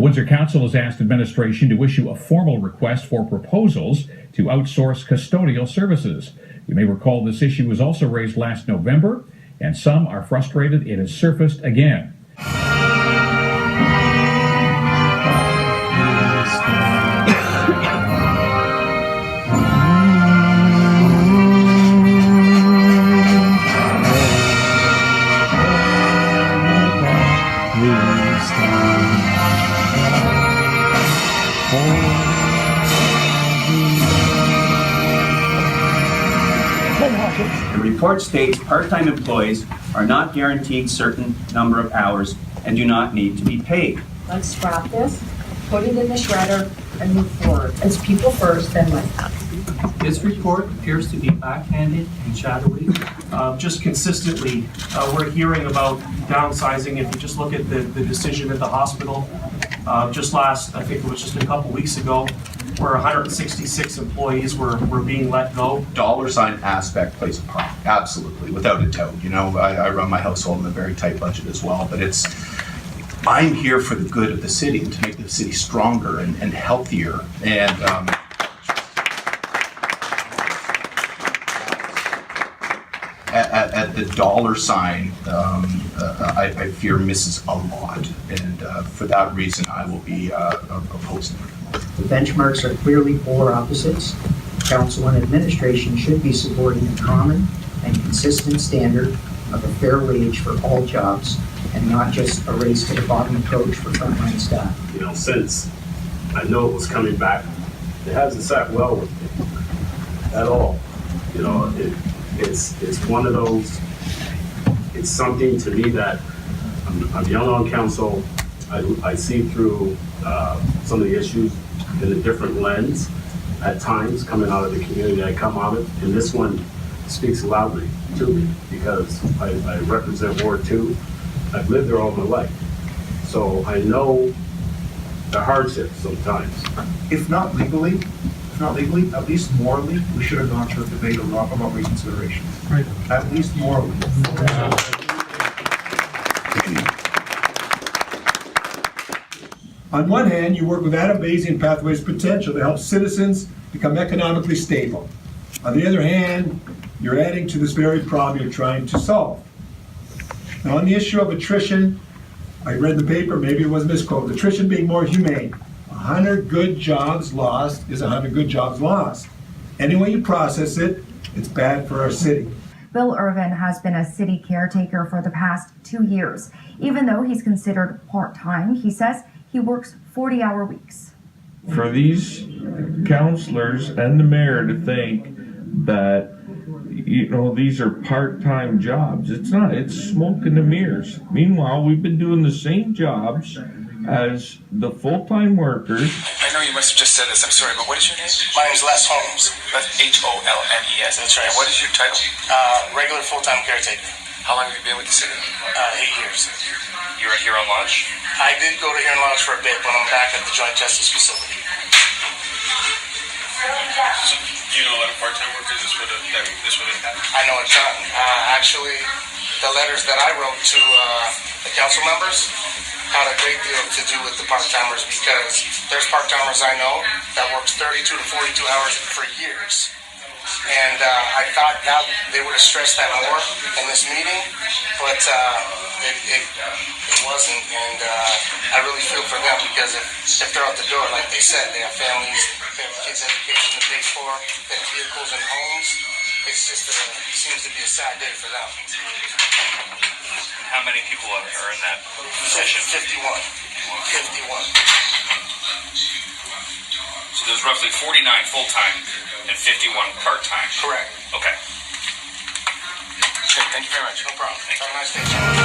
Windsor Council has asked administration to issue a formal request for proposals to outsource custodial services. You may recall this issue was also raised last November, and some are frustrated it has surfaced again. The report states part-time employees are not guaranteed certain number of hours and do not need to be paid. Let's scrap this, put it in the shredder, and move forward. It's people first, then money. This report appears to be backhanded and shadowy. Just consistently, we're hearing about downsizing. If you just look at the decision at the hospital, just last, I think it was just a couple weeks ago, where 166 employees were being let go. Dollar sign aspect plays a part, absolutely, without a doubt. You know, I run my household on a very tight budget as well, but I'm here for the good of the city and to make the city stronger and healthier. And at the dollar sign, I fear misses a lot, and for that reason, I will be opposing it. The benchmarks are clearly polar opposites. Council and administration should be supporting a common and consistent standard of a fair wage for all jobs and not just a race to the bottom approach for frontline staff. You know, since I know it was coming back, it hasn't sat well with me at all. You know, it's one of those, it's something to me that I'm young on council. I see through some of the issues in a different lens at times coming out of the community I come out of, and this one speaks loudly to me because I represent Ward 2. I've lived there all my life, so I know the hardships sometimes. If not legally, at least morally, we should have gone to a debate about reconsideration. Right. At least morally. On one hand, you work with Adam Basie and Pathways Potential to help citizens become economically stable. On the other hand, you're adding to this very problem you're trying to solve. Now, on the issue of attrition, I read the paper, maybe it was misquoted, attrition being more humane. 100 good jobs lost is 100 good jobs lost. Any way you process it, it's bad for our city. Bill Irvin has been a city caretaker for the past 2 years. Even though he's considered part-time, he says he works 40-hour weeks. For these councillors and the mayor to think that, you know, these are part-time jobs, it's not, it's smoke and the mirrors. Meanwhile, we've been doing the same jobs as the full-time workers. I know you must have just said this, I'm sorry, but what is your name? My name is Les Holmes. That's Holmes. That's right. And what is your title? Regular full-time caretaker. How long have you been with the city? 8 years. You were here on launch? I did go to here on launch for a bit, but I'm back at the Joint Justice Facility. So, do you know a lot of part-time workers this would impact? I know a ton. Actually, the letters that I wrote to the council members had a great deal to do with the part-timers because there's part-timers I know that works 32 to 42 hours for years. And I thought that they would have stressed that more in this meeting, but it wasn't. And I really feel for them because if they're out the door, like they said, they have families, they have kids' education to pay for, they have vehicles and homes. It's just it seems to be a sad day for them. How many people are in that position? 51. So there's roughly 49 full-time and 51 part-time. Correct. Okay. Thank you very much. No problem. Have a nice day, John.